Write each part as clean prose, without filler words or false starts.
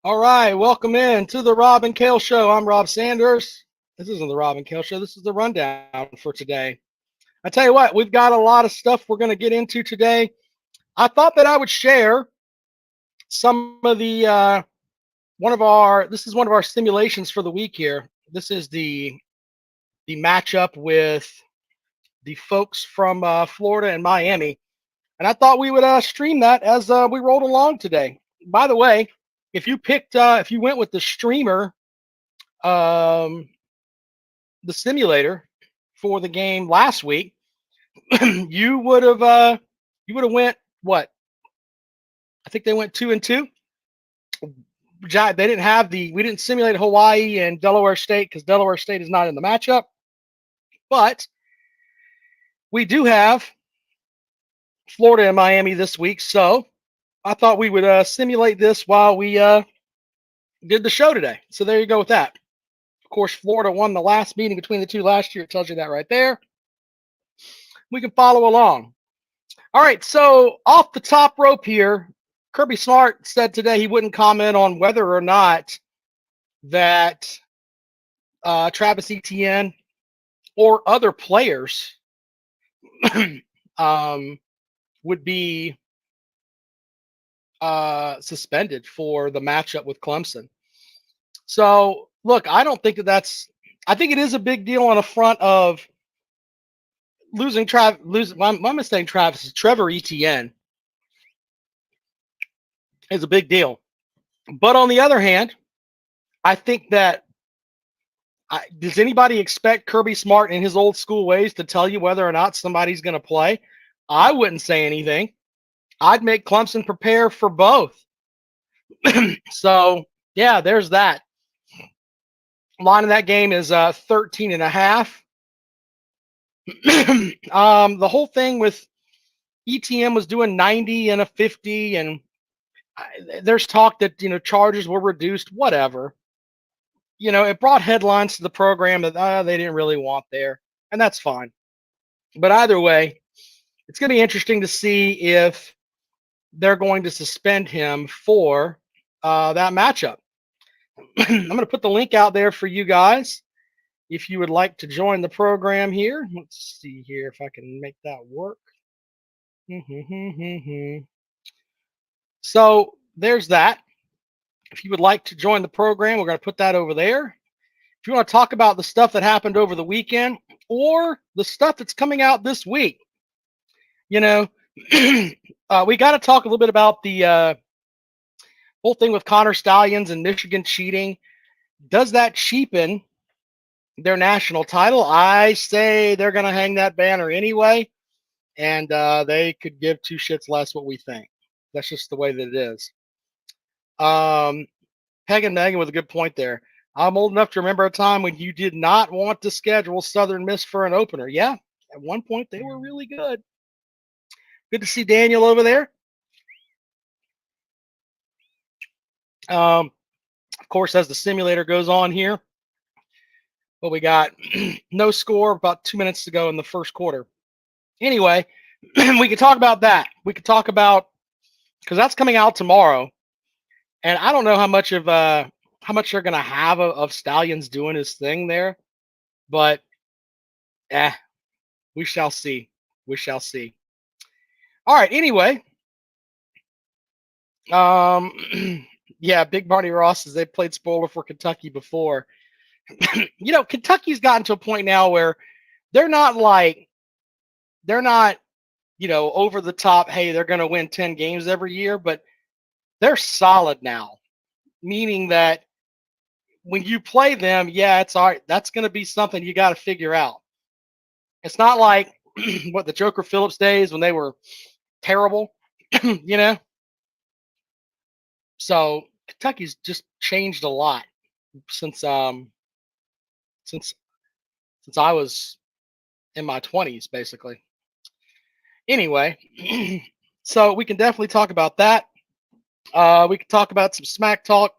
All right, welcome in to the Rob and Kale Show. I'm Rob Sanders. This isn't the Rob and Kale Show. This is the rundown for today. I tell you what, we've got a lot of stuff we're going to get into today. I thought that I would share some of the this is one of our simulations for the week here. This is the matchup with the folks from Florida and Miami, and I thought we would stream that as we rolled along today. By the way, if you went with the streamer, um, the simulator for the game last week, you would have went what? I think they went 2-2. They didn't have we didn't simulate Hawaii and Delaware State because Delaware State is not in the matchup, but we do have Florida and Miami this week. So I thought we would simulate this while we did the show today. So there you go with that. Of course, Florida won the last meeting between the two last year. It tells you that right there. We can follow along. All right, so off the top rope here, Kirby Smart said today he wouldn't comment on whether or not that Travis Etienne or other players would be suspended for the matchup with Clemson. So, look, I don't think I think it is a big deal on the front of my mistake, Travis, Trevor Etienne is a big deal. But on the other hand, I think that does anybody expect Kirby Smart in his old school ways to tell you whether or not somebody's going to play? I wouldn't say anything. I'd make Clemson prepare for both. So, yeah, there's that. Line of that game is 13.5. The whole thing with ETM was doing 90 and a 50, and there's talk that charges were reduced. Whatever. It brought headlines to the program that they didn't really want there, and that's fine. But either way, it's going to be interesting to see if they're going to suspend him for that matchup. I'm going to put the link out there for you guys if you would like to join the program here. Let's see here if I can make that work. So there's that. If you would like to join the program, we're going to put that over there. If you want to talk about the stuff that happened over the weekend or the stuff that's coming out this week, we got to talk a little bit about the whole thing with Connor Stallions and Michigan cheating. Does that cheapen their national title? I say they're going to hang that banner anyway, and they could give two shits less what we think. That's just the way that it is. Peg and Megan with a good point there. I'm old enough to remember a time when you did not want to schedule Southern Miss for an opener. Yeah, at one point they were really good. Good to see Daniel over there. Of course, as the simulator goes on here, but we got no score, about 2 minutes to go in the first quarter. Anyway, we could talk about that. We could talk about, because that's coming out tomorrow, and I don't know how much they're going to have of Stallions doing his thing there, but we shall see. We shall see. All right. Anyway, yeah, Big Barney Ross says they played spoiler for Kentucky before. Kentucky's gotten to a point now where they're not over the top. Hey, they're going to win 10 games every year, but they're solid now, meaning that when you play them, yeah, it's all right. That's going to be something you got to figure out. It's not like what the Joker Phillips days when they were terrible, So Kentucky's just changed a lot since I was in my 20s, basically. Anyway, so we can definitely talk about that. We can talk about some smack talk.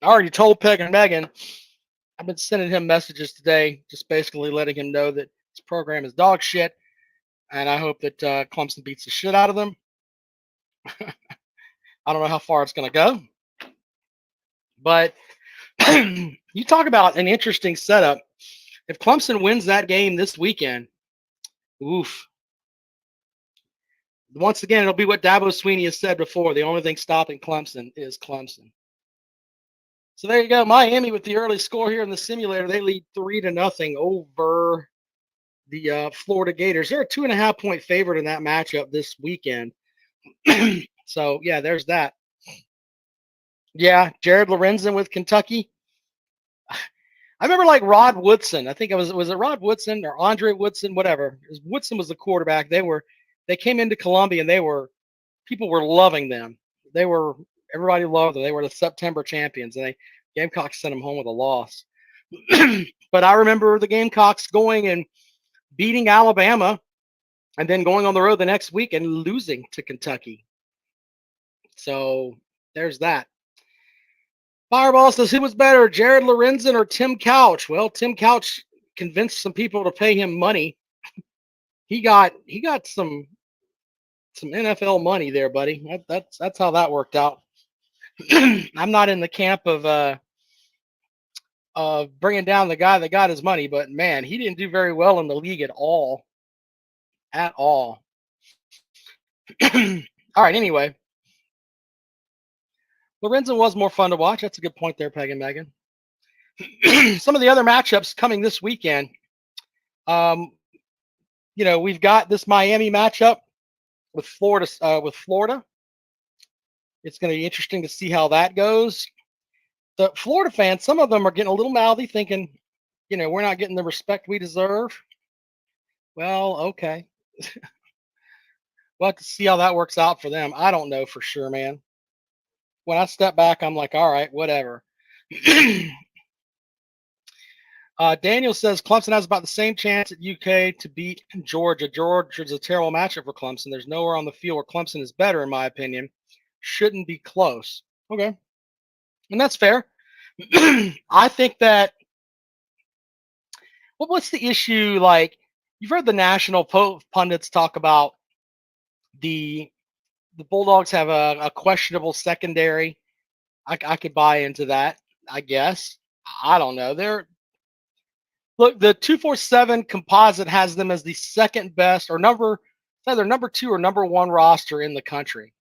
I already told Peg and Megan. I've been sending him messages today, just basically letting him know that his program is dog shit, and I hope that Clemson beats the shit out of them. I don't know how far it's going to go, But you talk about an interesting setup. If Clemson wins that game this weekend, oof. Once again, it'll be what Dabo Sweeney has said before. The only thing stopping Clemson is Clemson. So there you go. Miami with the early score here in the simulator. They lead 3-0 over the Florida Gators. They're a 2.5-point favorite in that matchup this weekend. So yeah, there's that. Yeah, Jared Lorenzen with Kentucky. I remember like Rod Woodson. I think it was it Rod Woodson or Andre Woodson, whatever. Woodson was the quarterback. They came into Columbia and people were loving them. Everybody loved them. They were the September champions, and Gamecocks sent them home with a loss. But I remember the Gamecocks going and beating Alabama, and then going on the road the next week and losing to Kentucky. So there's that. Fireball says, who was better, Jared Lorenzen or Tim Couch? Well, Tim Couch convinced some people to pay him money. He got some NFL money there, buddy. That's how that worked out. I'm not in the camp of bringing down the guy that got his money, but man, he didn't do very well in the league at all. At all. All right, anyway. Lorenzen was more fun to watch. That's a good point there, Peg and Megan. Some of the other matchups coming this weekend. We've got this Miami matchup with Florida. It's going to be interesting to see how that goes. The Florida fans, some of them are getting a little mouthy, thinking, we're not getting the respect we deserve. Well, okay. We'll have to see how that works out for them. I don't know for sure, man. When I step back, I'm like, all right, whatever. Daniel says Clemson has about the same chance at UK to beat Georgia. Georgia's a terrible matchup for Clemson. There's nowhere on the field where Clemson is better, in my opinion. Shouldn't be close. Okay. And that's fair. I think that, what's the issue? Like, you've heard the national pundits talk about the Bulldogs have a questionable secondary. I could buy into that, I guess. I don't know. Look, the 247 composite has them as the second best or either number 2 or number 1 roster in the country.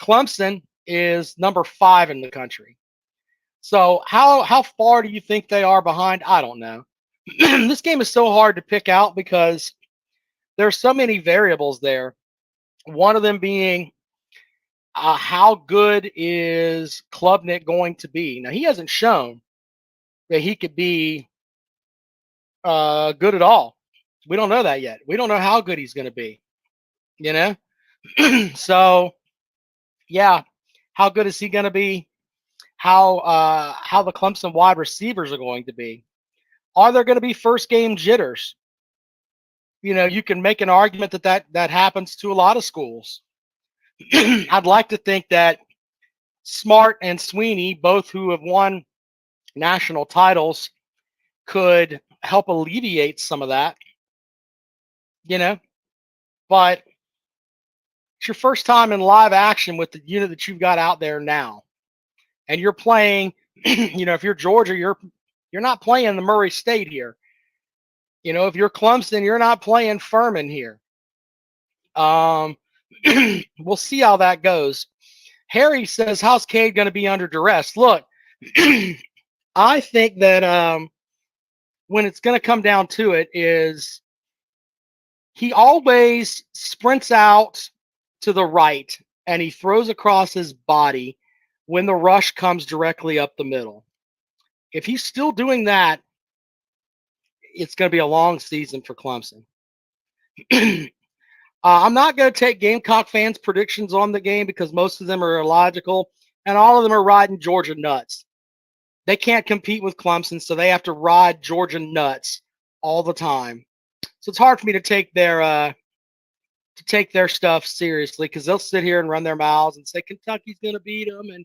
Clemson is number 5 in the country. So how far do you think they are behind? I don't know. This game is so hard to pick out because there's so many variables there. One of them being how good is Klubnik going to be? Now, he hasn't shown that he could be good at all. We don't know that yet. We don't know how good he's going to be, So, yeah, how good is he going to be? How the Clemson wide receivers are going to be? Are there going to be first game jitters? You can make an argument that happens to a lot of schools. I'd like to think that Smart and Sweeney, both who have won national titles, could help alleviate some of that, but it's your first time in live action with the unit that you've got out there now. And you're playing, if you're Georgia, you're not playing the Murray State here. If you're Clemson, you're not playing Furman here. We'll see how that goes. Harry says, how's Cade going to be under duress? Look, I think that when it's going to come down to it is he always sprints out to the right and he throws across his body when the rush comes directly up the middle. If he's still doing that, it's going to be a long season for Clemson. I'm not going to take Gamecock fans' predictions on the game because most of them are illogical, and all of them are riding Georgia nuts. They can't compete with Clemson, so they have to ride Georgia nuts all the time. So it's hard for me to take their stuff seriously because they'll sit here and run their mouths and say Kentucky's going to beat them and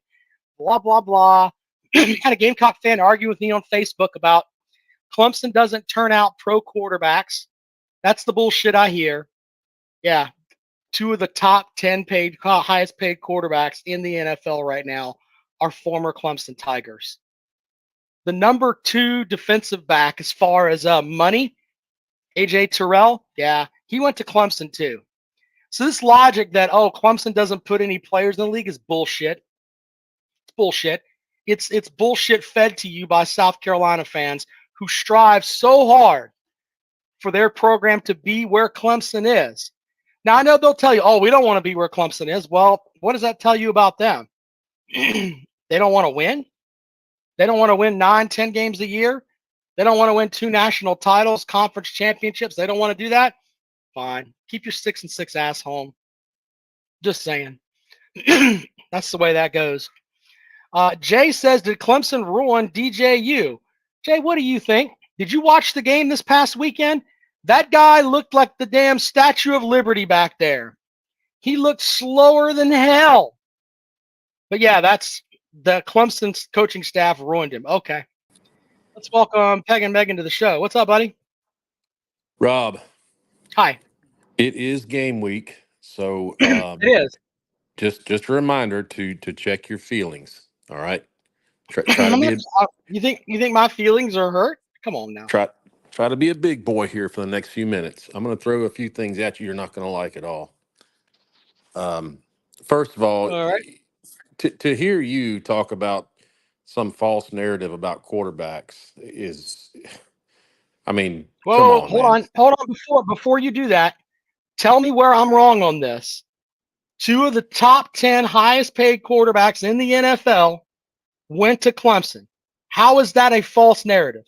blah, blah, blah. Had a Gamecock fan argue with me on Facebook about Clemson doesn't turn out pro quarterbacks. That's the bullshit I hear. Yeah, 2 of the top 10 highest paid quarterbacks in the NFL right now are former Clemson Tigers. The number 2 defensive back as far as money, AJ Terrell, yeah, he went to Clemson too. So this logic that, oh, Clemson doesn't put any players in the league is bullshit. It's bullshit. It's bullshit fed to you by South Carolina fans who strive so hard for their program to be where Clemson is. Now, I know they'll tell you, oh, we don't want to be where Clemson is. Well, what does that tell you about them? They don't want to win. They don't want to win 9, 10 games a year. They don't want to win 2 national titles, conference championships. They don't want to do that. Fine. Keep your 6-6 ass home. Just saying. That's the way that goes. Jay says, did Clemson ruin DJU? Jay, what do you think? Did you watch the game this past weekend? That guy looked like the damn Statue of Liberty back there. He looked slower than hell. But yeah, that's the Clemson coaching staff ruined him. Okay. Let's welcome Peg and Megan to the show. What's up, buddy? Rob. Hi. It is game week, so it is. Just a reminder to check your feelings. All right. Try to be. You think my feelings are hurt? Come on now. Try to be a big boy here for the next few minutes. I'm going to throw a few things at you you're not going to like at all. First of all right. To hear you talk about some false narrative about quarterbacks is, I mean, whoa, come on, hold on. Before you do that, tell me where I'm wrong on this. 2 of the top 10 highest paid quarterbacks in the NFL went to Clemson. How is that a false narrative?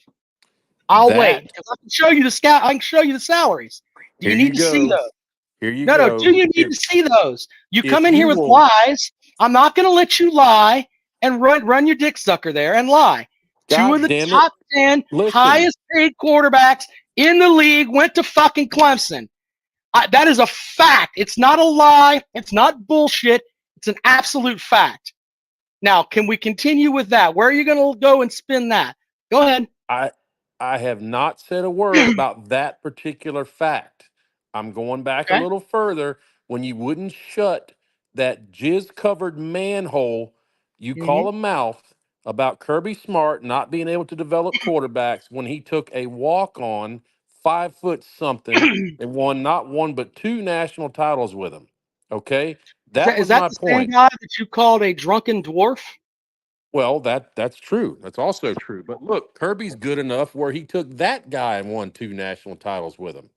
I'll wait. Because I can show you I can show you the salaries. Do you need to see those? Here you go. No. Do you need to see those? You come in here with lies. I'm not going to let you lie and run your dick sucker there and lie. God 2 of the top 10 highest paid quarterbacks in the league went to fucking Clemson. That is a fact. It's not a lie. It's not bullshit. It's an absolute fact. Now, can we continue with that? Where are you going to go and spin that? Go ahead. I have not said a word about that particular fact. I'm going back a little further. When you wouldn't shut that jizz-covered manhole you call a mouth about Kirby Smart not being able to develop quarterbacks when he took a walk-on 5 foot something and won not 1 but 2 national titles with him. Okay, that was my point. Is that the same guy that you called a drunken dwarf? Well, that's true. That's also true. But look, Kirby's good enough where he took that guy and won 2 national titles with him.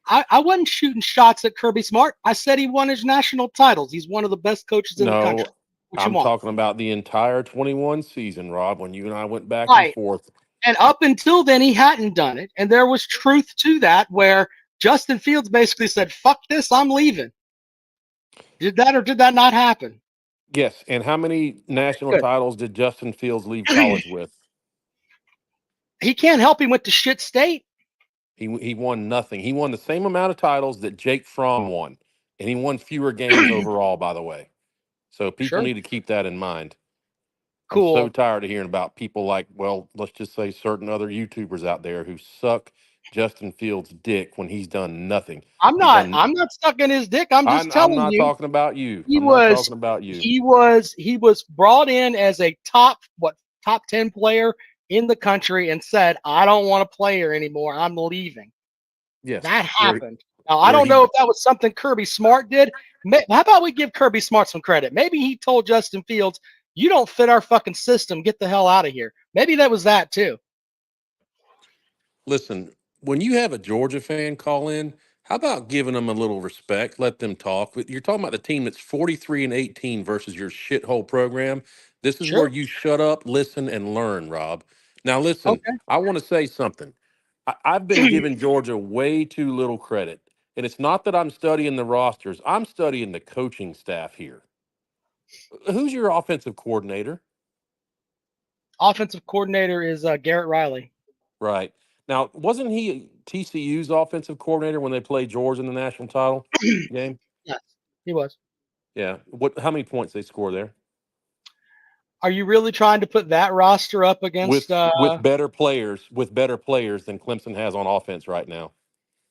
I wasn't shooting shots at Kirby Smart. I said he won his national titles. He's one of the best coaches in the country. I'm talking about the entire 21 season, Rob, when you and I went back and forth. And up until then, he hadn't done it. And there was truth to that where Justin Fields basically said, fuck this, I'm leaving. Did that or did that not happen? Yes. And how many national titles did Justin Fields leave college with? He can't help him with the shit state. He won nothing. He won the same amount of titles that Jake Fromm won. And he won fewer games overall, by the way. So people need to keep that in mind. Cool. I'm so tired of hearing about people like, well, let's just say certain other YouTubers out there who suck Justin Fields' dick when he's done nothing. I'm not sucking his dick. I'm just telling you. I'm not talking about you. He was brought in as a top 10 player in the country and said, I don't want to play here anymore. I'm leaving. Yes. That happened. Now, I don't know if that was something Kirby Smart did. How about we give Kirby Smart some credit? Maybe he told Justin Fields, you don't fit our fucking system. Get the hell out of here. Maybe that was that too. Listen, when you have a Georgia fan call in, how about giving them a little respect? Let them talk. You're talking about the team that's 43-18 versus your shithole program. This is where you shut up, listen, and learn, Rob. Now, listen, I want to say something. I've been giving Georgia way too little credit. And it's not that I'm studying the rosters. I'm studying the coaching staff here. Who's your offensive coordinator? Offensive coordinator is Garrett Riley. Right. Now, wasn't he TCU's offensive coordinator when they played Georgia in the national title game? Yes, he was. Yeah. How many points they score there? Are you really trying to put that roster up against with better players than Clemson has on offense right now?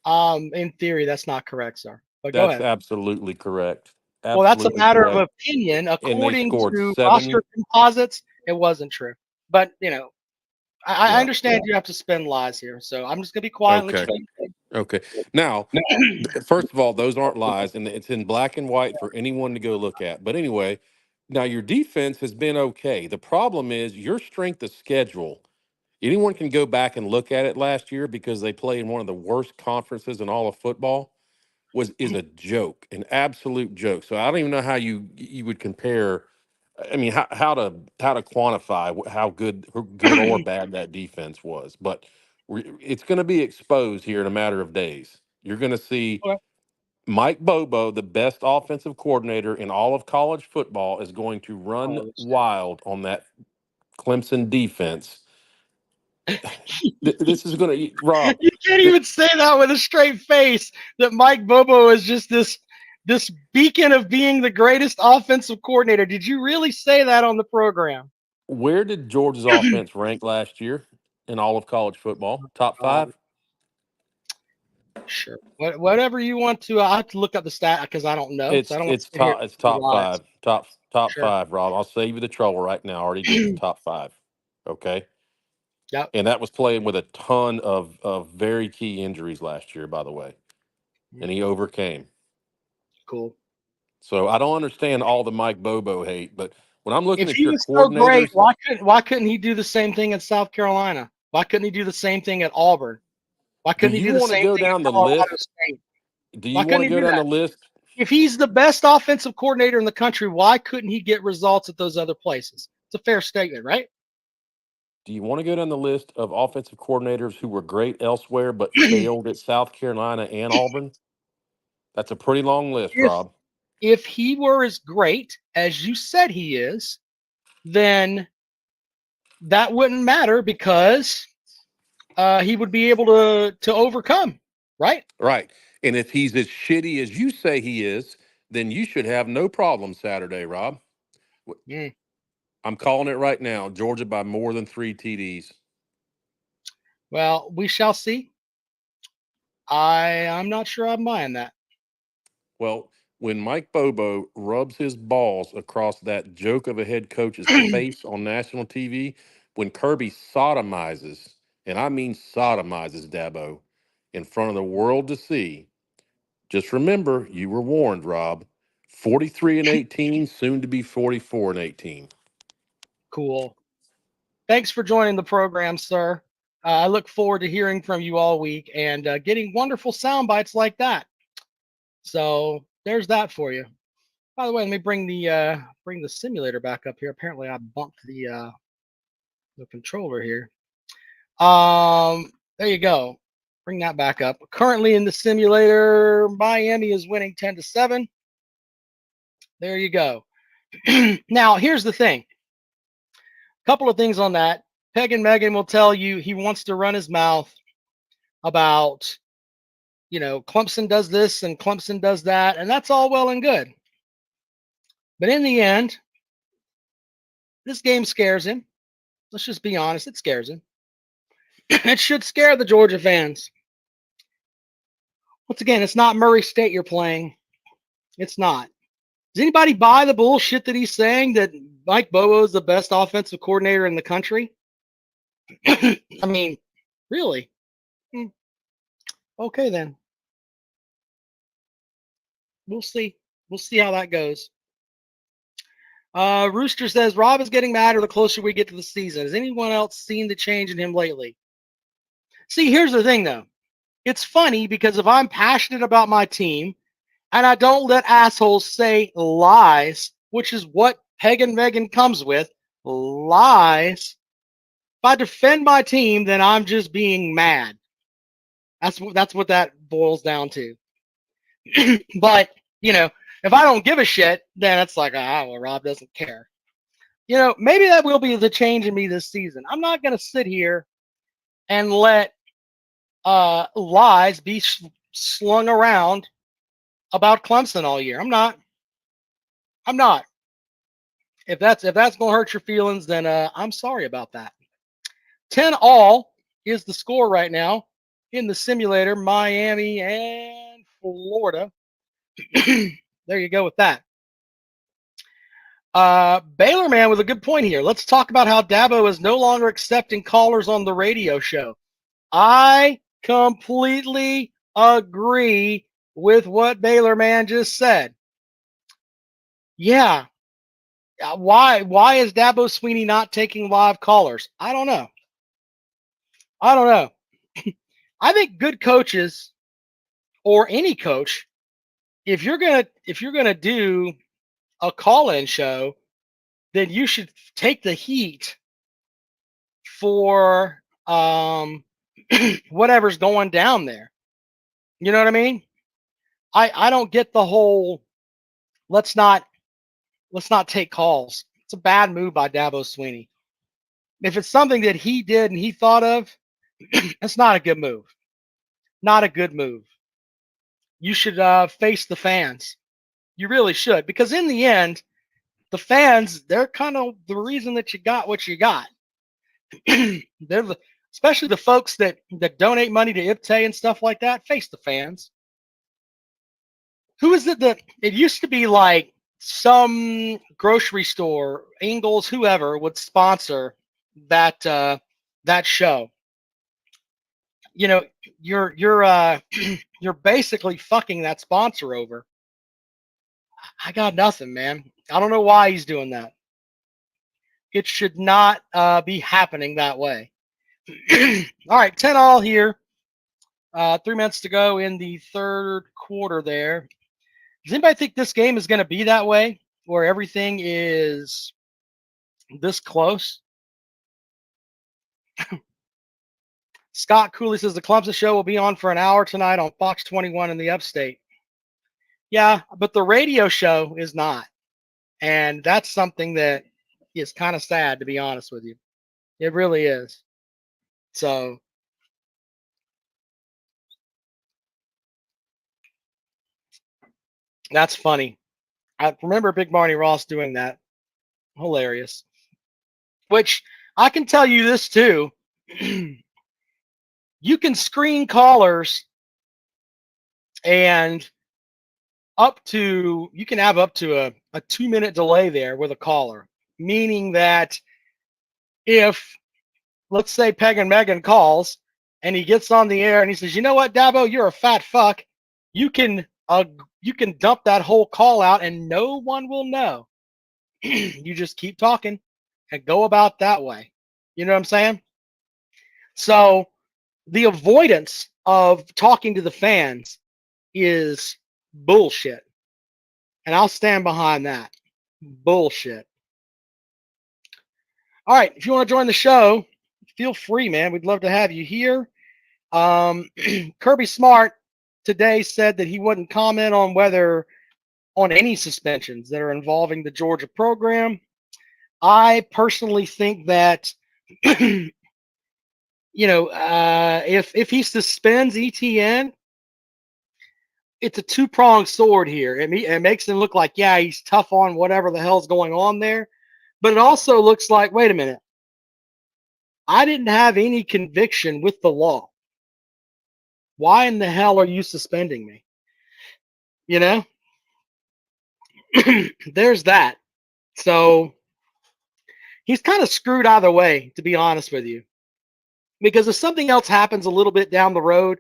In theory, that's not correct, sir. But that's absolutely correct. Well, that's a absolutely matter of correct. opinion. And they According scored to 7. roster composites, it wasn't true. But I Yeah. understand you have to spin lies here, so I'm just gonna be quiet and let Okay. you Okay. Now, first of all, those aren't lies, and it's in black and white for anyone to go look at. But anyway, now your defense has been okay. The problem is your strength of schedule. Anyone can go back and look at it last year because they played in one of the worst conferences in all of football. Is a joke, an absolute joke. So I don't even know how you would compare. I mean, how to quantify how good or bad that defense was, but it's going to be exposed here in a matter of days. You're going to see Okay. Mike Bobo, the best offensive coordinator in all of college football, is going to run Oh, wild on that Clemson defense. This is going to Rob. you can't even say that with a straight face. That Mike Bobo is just this beacon of being the greatest offensive coordinator. Did you really say that on the program? Where did Georgia's offense rank last year in all of college football? Top Um, 5? sure. Whatever you want to. I have to look up the stat because I don't know. So I don't want to sit here It's and top lies. 5. Top Sure. 5, Rob. I'll save you the trouble right now. I already did. It's top 5. Okay. Yep. And that was playing with a ton of very key injuries last year, by the way. And he overcame. Cool. So I don't understand all the Mike Bobo hate, but when I'm looking If at he your was so great, coordinators, why couldn't he do the same thing in South Carolina? Why couldn't he do the same thing at Auburn? Why do couldn't he you do the want to same go thing down at the Colorado list? State? Do Why you want couldn't to he go do down that? the list? If he's the best offensive coordinator in the country, why couldn't he get results at those other places? It's a fair statement, right? Do you want to go down the list of offensive coordinators who were great elsewhere but failed at South Carolina and Auburn? That's a pretty long list, if Rob. if he were as great as you said he is, then that wouldn't matter because he would be able to overcome, right? Right. And if he's as shitty as you say he is, then you should have no problem Saturday, Rob. Mm. I'm calling it right now. Georgia by more than 3 TDs. Well, we shall see. I'm not sure I'm buying that. Well, when Mike Bobo rubs his balls across that joke of a head coach's face on national TV, when Kirby sodomizes, and I mean sodomizes Dabo in front of the world to see, just remember you were warned, Rob. 43-18, soon to be 44-18. Cool. Thanks for joining the program, sir. I look forward to hearing from you all week and getting wonderful sound bites like that. So there's that for you. By the way, let me bring the simulator back up here. Apparently, I bumped the controller here. There you go. Bring that back up. Currently in the simulator, Miami is winning 10-7. There you go. Now, here's the thing. A couple of things on that. Peg and Megan will tell you he wants to run his mouth about, Clemson does this and Clemson does that, and that's all well and good. But in the end, this game scares him. Let's just be honest, it scares him. It should scare the Georgia fans. Once again, it's not Murray State you're playing. It's not. Does anybody buy the bullshit that he's saying that Mike Bobo is the best offensive coordinator in the country? I mean, really? Okay, then. We'll see. We'll see how that goes. Rooster says Rob is getting madder the closer we get to the season. Has anyone else seen the change in him lately? See, here's the thing, though. It's funny because if I'm passionate about my team and I don't let assholes say lies, which is what Peg and Megan comes with, lies. If I defend my team, then I'm just being mad. That's what that boils down to. But if I don't give a shit, then it's like, well, Rob doesn't care. Maybe that will be the change in me this season. I'm not going to sit here and let lies be slung around about Clemson all year. I'm not. If that's going to hurt your feelings, then I'm sorry about that. 10-all is the score right now in the simulator, Miami and Florida. There you go with that. Baylor man with a good point here. Let's talk about how Dabo is no longer accepting callers on the radio show. I completely agree with what Baylor man just said. Yeah. Why is Dabo Sweeney not taking live callers? I don't know. I think good coaches or any coach, if you're gonna do a call-in show, then you should take the heat for whatever's going down there. You know what I mean? I don't get the whole let's not take calls. It's a bad move by Dabo Sweeney. If it's something that he did and he thought of, it's not a good move. Not a good move. You should face the fans. You really should, because in the end, the fans, they're kind of the reason that you got what you got. Especially the folks that donate money to IPTE and stuff like that. Face the fans. Who is it that it used to be like some grocery store, Ingles, whoever would sponsor that that show? You know, you're you're basically fucking that sponsor over. I got nothing, man. I don't know why he's doing that. It should not be happening that way. All right, 10-all here. 3 minutes to go in the third quarter there. Does anybody think this game is going to be that way, where everything is this close? Scott Cooley says the Clemson show will be on for an hour tonight on Fox 21 in the upstate. Yeah, but the radio show is not. And that's something that is kind of sad, to be honest with you. It really is. So that's funny. I remember Big Marty Ross doing that. Hilarious. Which I can tell you this too. You can screen callers and you can have up to a 2-minute delay there with a caller, meaning that if, let's say, Peg and Megan calls and he gets on the air and he says, you know what, Dabo, you're a fat fuck. You can dump that whole call out and no one will know. You just keep talking and go about that way. You know what I'm saying? So the avoidance of talking to the fans is bullshit. And I'll stand behind that. Bullshit. All right. If you want to join the show, feel free, man. We'd love to have you here. Kirby Smart today said that he wouldn't comment on any suspensions that are involving the Georgia program. I personally think that, if he suspends ETN, it's a two-pronged sword here. It makes him look like, yeah, he's tough on whatever the hell's going on there. But it also looks like, wait a minute, I didn't have any conviction with the law. Why in the hell are you suspending me? You know? There's that. So he's kind of screwed either way, to be honest with you. Because if something else happens a little bit down the road,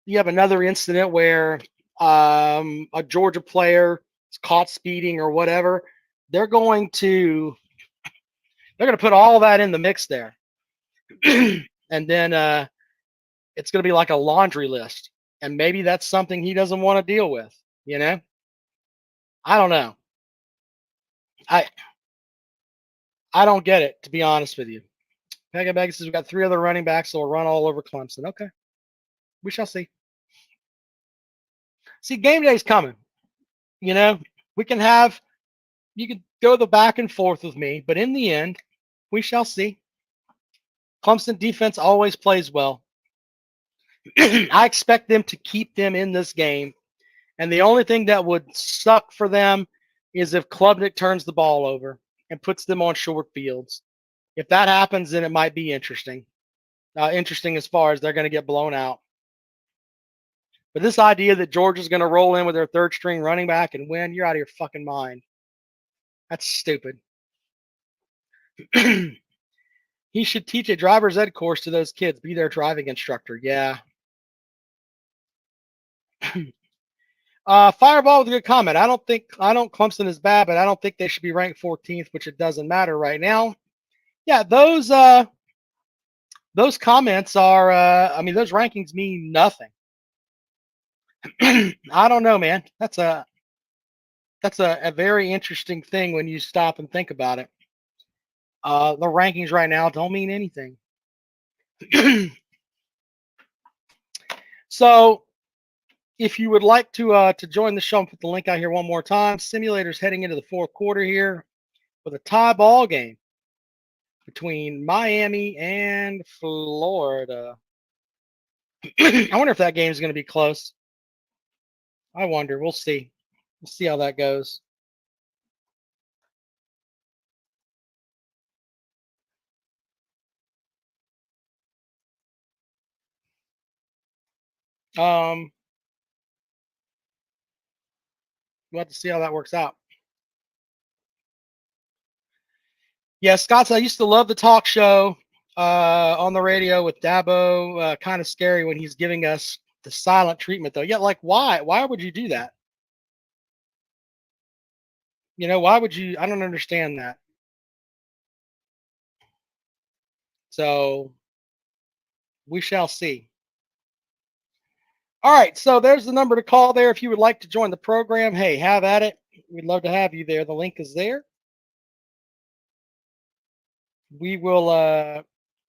you have another incident where a Georgia player is caught speeding or whatever, they're going to put all that in the mix there. And then it's going to be like a laundry list. And maybe that's something he doesn't want to deal with, you know? I don't know. I don't get it, to be honest with you. Pega Bag says we've got 3 other running backs that will run all over Clemson. Okay. We shall see. See, game day's coming. You know, you can go the back and forth with me, but in the end, we shall see. Clemson defense always plays well. I expect them to keep them in this game. And the only thing that would suck for them is if Klubnik turns the ball over and puts them on short fields. If that happens, then it might be interesting. Interesting as far as they're going to get blown out. But this idea that Georgia's going to roll in with their third string running back and win, you're out of your fucking mind. That's stupid. He should teach a driver's ed course to those kids. Be their driving instructor. Yeah. Fireball with a good comment. I don't Clemson is bad, but I don't think they should be ranked 14th, which it doesn't matter right now. Yeah, those comments are I mean, those rankings mean nothing. I don't know, man. That's a very interesting thing when you stop and think about it. The rankings right now don't mean anything. So if you would like to join the show and put the link out here one more time, simulators heading into the fourth quarter here with a tie ball game between Miami and Florida. I wonder if that game is going to be close. I wonder. We'll see. We'll see how that goes. We'll have to see how that works out. Yeah, Scott, I used to love the talk show on the radio with Dabo. Kind of scary when he's giving us the silent treatment, though. Yeah, like why? Why would you do that? You know, why would you? I don't understand that. So we shall see. All right, so there's the number to call there if you would like to join the program. Hey, have at it. We'd love to have you there. The link is there. We will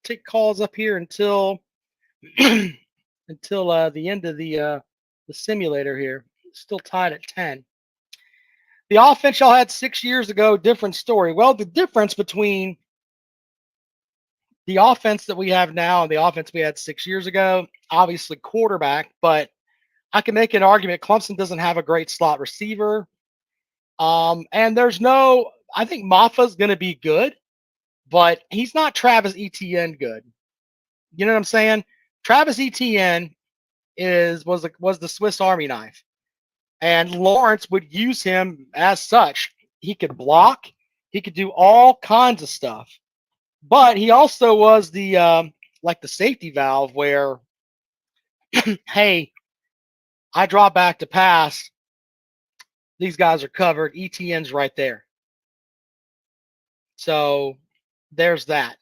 take calls up here until until the end of the simulator here. Still tied at 10. The offense y'all had 6 years ago, different story. Well, the difference between the offense that we have now and the offense we had 6 years ago, obviously quarterback, but I can make an argument Clemson doesn't have a great slot receiver. And there's no, I think Maffa's going to be good, but he's not Travis Etienne good. You know what I'm saying? Travis Etienne was the Swiss Army knife, and Lawrence would use him as such. He could block, he could do all kinds of stuff, but he also was the like the safety valve where, hey, I draw back to pass. These guys are covered. ETN's right there. So there's that.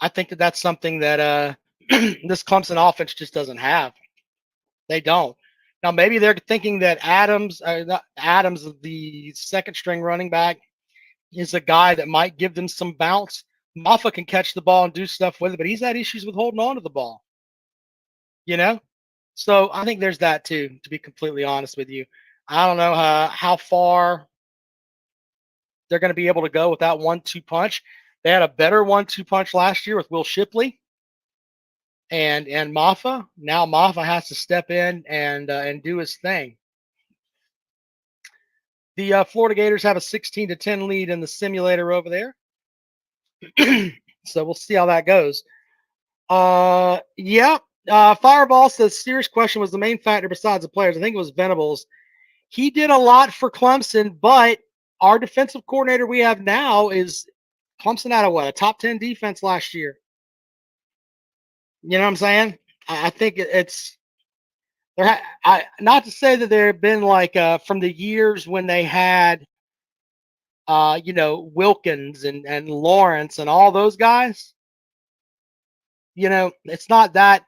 I think that that's something that this Clemson offense just doesn't have. They don't. Now maybe they're thinking that Adams, the second string running back, is a guy that might give them some bounce. Maffa can catch the ball and do stuff with it, but he's had issues with holding on to the ball. You know? So I think there's that too, to be completely honest with you. I don't know how far they're going to be able to go with that 1-2 punch. They had a better 1-2 punch last year with Will Shipley and Maffa. Now Maffa has to step in and do his thing. The Florida Gators have a 16-10 lead in the simulator over there. So we'll see how that goes. Yeah. Fireball says serious question was the main factor besides the players. I think it was Venables. He did a lot for Clemson, but our defensive coordinator we have now is Clemson had a top 10 defense last year. You know what I'm saying? I think it's not to say that there have been like from the years when they had Wilkins and Lawrence and all those guys. You know, it's not that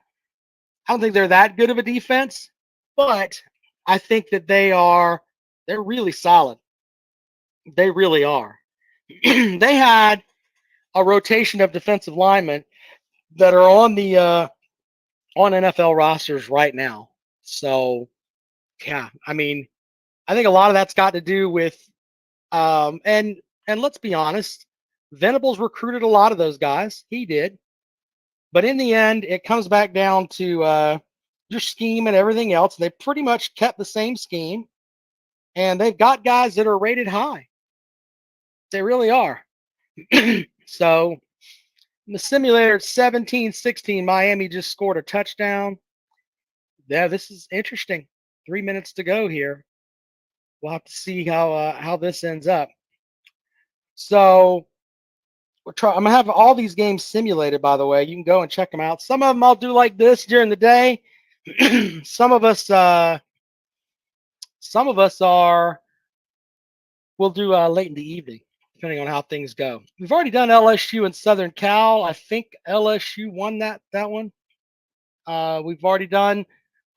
I don't think they're that good of a defense, but I think that they're really solid. They really are. They had a rotation of defensive linemen that are on the on NFL rosters right now. So, yeah, I mean, I think a lot of that's got to do with and let's be honest, Venables recruited a lot of those guys. He did. But in the end, it comes back down to your scheme and everything else. They pretty much kept the same scheme, and they've got guys that are rated high. They really are. So in the simulator, 17-16, Miami just scored a touchdown. Yeah, this is interesting. 3 minutes to go here. We'll have to see how this ends up. So I'm gonna have all these games simulated. By the way, you can go and check them out. Some of them I'll do like this during the day. some of us we'll do late in the evening, depending on how things go. We've already done LSU and Southern Cal. I think LSU won that one. We've already done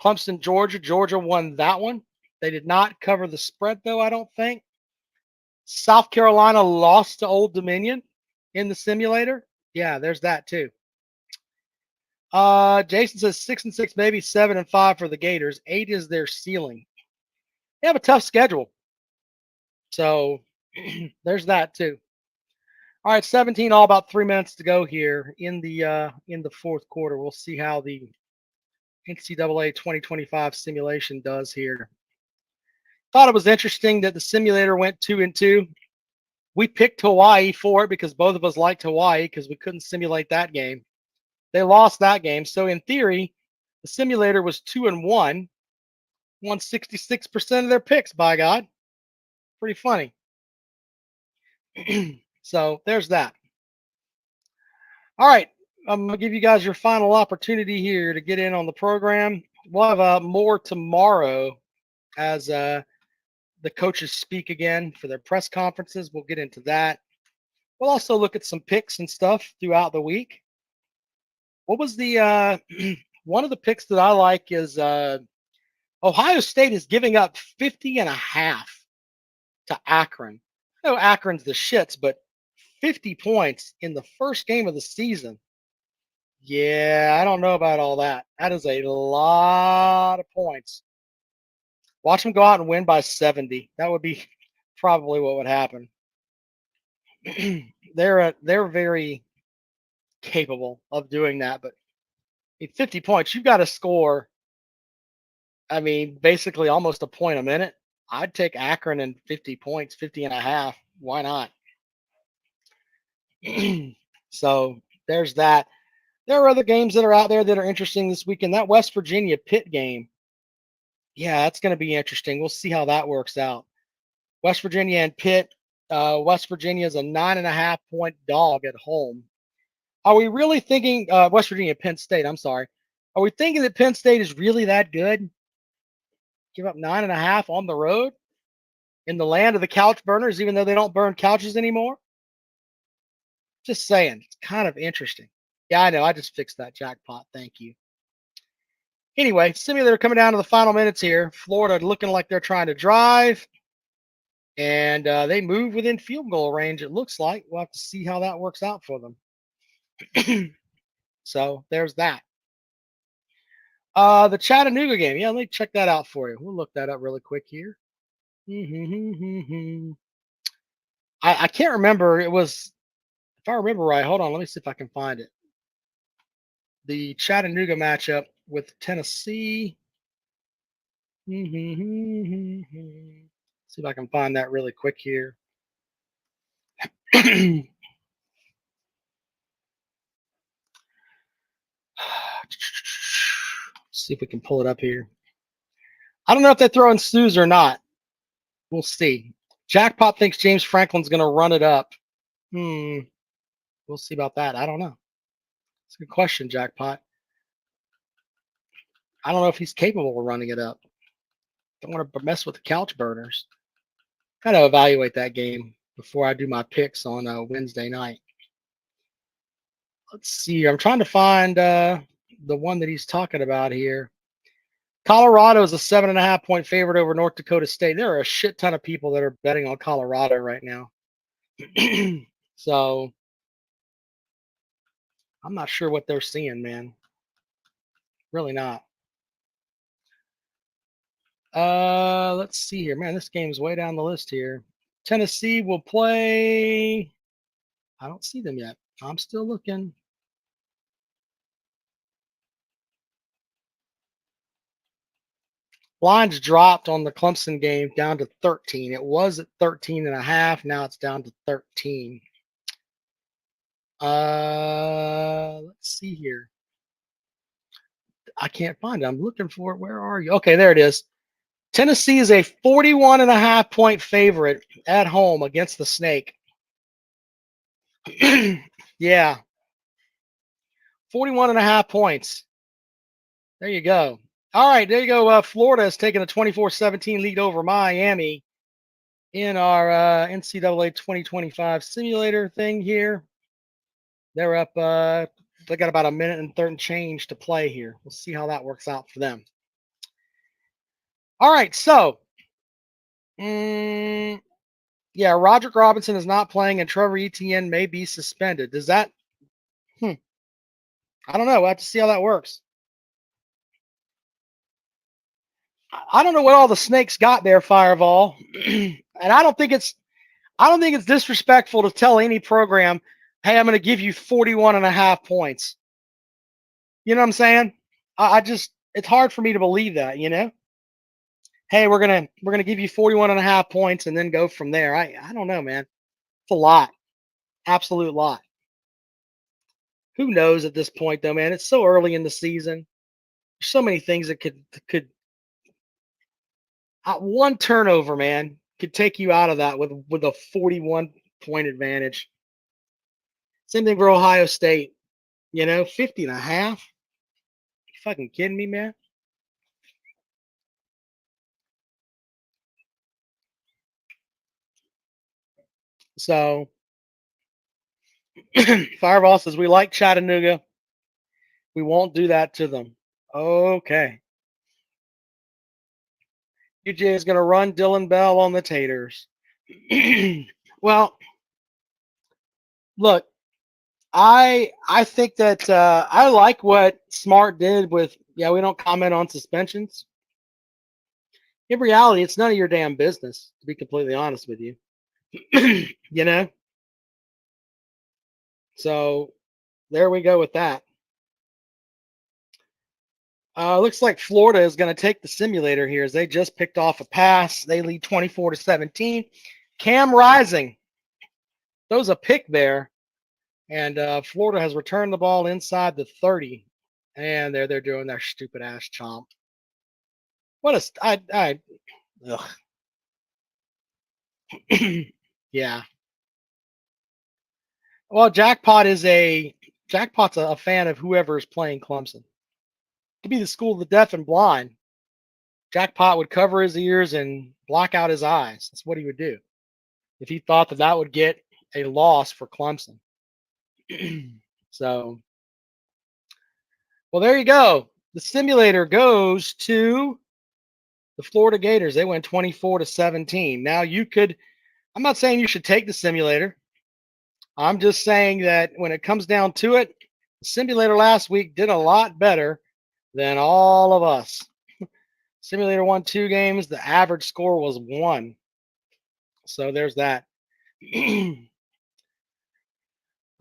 Clemson, Georgia. Georgia won that one. They did not cover the spread, though, I don't think. South Carolina lost to Old Dominion in the simulator. Yeah, there's that, too. Jason says 6-6, maybe 7-5 for the Gators. 8 is their ceiling. They have a tough schedule. So there's that, too. All right, 17, all about 3 minutes to go here in the fourth quarter. We'll see how the NCAA 2025 simulation does here. Thought it was interesting that the simulator went 2-2. We picked Hawaii for it because both of us liked Hawaii because we couldn't simulate that game. They lost that game. So in theory, the simulator was 2-1, won 66% of their picks, by God. Pretty funny. So there's that. All right. I'm going to give you guys your final opportunity here to get in on the program. We'll have more tomorrow as the coaches speak again for their press conferences. We'll get into that. We'll also look at some picks and stuff throughout the week. What was the one of the picks that I like is Ohio State is giving up 50.5 to Akron. I know Akron's the shits, but 50 points in the first game of the season. Yeah, I don't know about all that. That is a lot of points. Watch them go out and win by 70. That would be probably what would happen. They're very capable of doing that, but 50 points, you've got to score. I mean, basically almost a point a minute. I'd take Akron and 50 points, 50.5. Why not? So there's that. There are other games that are out there that are interesting this weekend. That West Virginia Pitt game. Yeah, that's going to be interesting. We'll see how that works out. West Virginia and Pitt. West Virginia is a 9.5-point dog at home. Are we really thinking West Virginia, Penn State? I'm sorry. Are we thinking that Penn State is really that good? Give up 9.5 on the road in the land of the couch burners, even though they don't burn couches anymore? Just saying. It's kind of interesting. Yeah, I know. I just fixed that jackpot. Thank you. Anyway, simulator coming down to the final minutes here. Florida looking like they're trying to drive. And they move within field goal range, it looks like. We'll have to see how that works out for them. So there's that. The Chattanooga game. Yeah, let me check that out for you. We'll look that up really quick here. I can't remember. It was, if I remember right, hold on. Let me see if I can find it. The Chattanooga matchup with Tennessee. See if I can find that really quick here. See if we can pull it up here. I don't know if they're throwing Sues or not. We'll see. Jackpot thinks James Franklin's going to run it up. We'll see about that. I don't know. It's a good question, Jackpot. I don't know if he's capable of running it up. Don't want to mess with the couch burners. Got to evaluate that game before I do my picks on Wednesday night. Let's see. I'm trying to find the one that he's talking about here. Colorado is a 7.5-point favorite over North Dakota State. There are a shit ton of people that are betting on Colorado right now. So I'm not sure what they're seeing, man. Really not. Let's see here. Man, this game's way down the list here. Tennessee will play. I don't see them yet. I'm still looking. Lines dropped on the Clemson game down to 13. It was at 13.5. Now it's down to 13. Let's see here. I can't find it. I'm looking for it. Where are you? Okay, there it is. Tennessee is a 41.5-point favorite at home against the Snake. Yeah. 41.5 points. There you go. All right, there you go. Florida has taken a 24-17 lead over Miami in our NCAA 2025 simulator thing here. They're up. They got about a minute and 30 change to play here. We'll see how that works out for them. All right, so yeah, Roderick Robinson is not playing, and Trevor Etienne may be suspended. Does that? I don't know. We'll have to see how that works. I don't know what all the snakes got there, Fireball, and I don't think it's disrespectful to tell any program, hey, I'm going to give you 41.5 points. You know what I'm saying? I just, it's hard for me to believe that, you know? Hey, we're going to give you 41.5 points and then go from there. I don't know, man. It's a lot. Absolute lot. Who knows at this point though, man? It's so early in the season. There's so many things that could one turnover, man, could take you out of that with a 41-point advantage. Same thing for Ohio State. 50.5. You fucking kidding me, man? So Fireball says we like Chattanooga. We won't do that to them. Okay. UJ is going to run Dylan Bell on the taters. Well, look, I think that I like what Smart did with, we don't comment on suspensions. In reality, it's none of your damn business, to be completely honest with you. So there we go with that. Looks like Florida is going to take the simulator here as they just picked off a pass. They lead 24-17. Cam Rising throws a pick there, and Florida has returned the ball inside the 30, and they're doing their stupid ass chomp. What a ugh. Yeah. Well, Jackpot's a fan of whoever is playing Clemson. To be the school of the deaf and blind, Jackpot would cover his ears and block out his eyes. That's what he would do if he thought that would get a loss for Clemson. So, well, there you go. The simulator goes to the Florida Gators. They went 24-17. Now I'm not saying you should take the simulator. I'm just saying that when it comes down to it, the simulator last week did a lot better than all of us. Simulator won 2 games. The average score was 1. So there's that.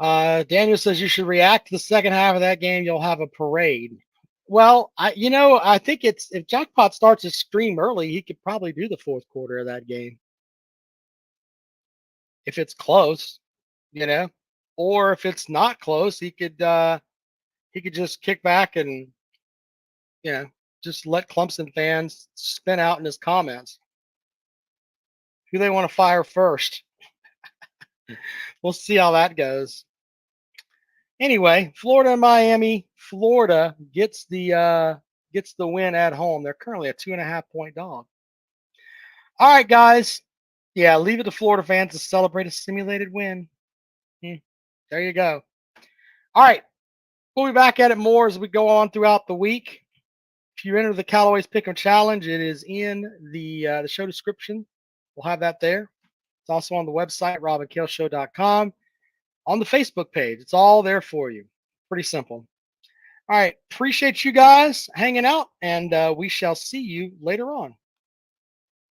Daniel says you should react to the second half of that game. You'll have a parade. Well, I think if Jackpot starts his stream early, he could probably do the fourth quarter of that game. If it's close, or if it's not close, he could just kick back and, just let Clemson fans spin out in his comments. Who they want to fire first. We'll see how that goes. Anyway, Florida and Miami. Florida gets the win at home. They're currently a 2.5-point dog. All right, guys. Yeah, leave it to Florida fans to celebrate a simulated win. There you go. All right. We'll be back at it more as we go on throughout the week. If you enter the Callaway's Pick'em Challenge, it is in the show description. We'll have that there. It's also on the website, robandkaleshow.com, on the Facebook page. It's all there for you. Pretty simple. All right. Appreciate you guys hanging out, and we shall see you later on.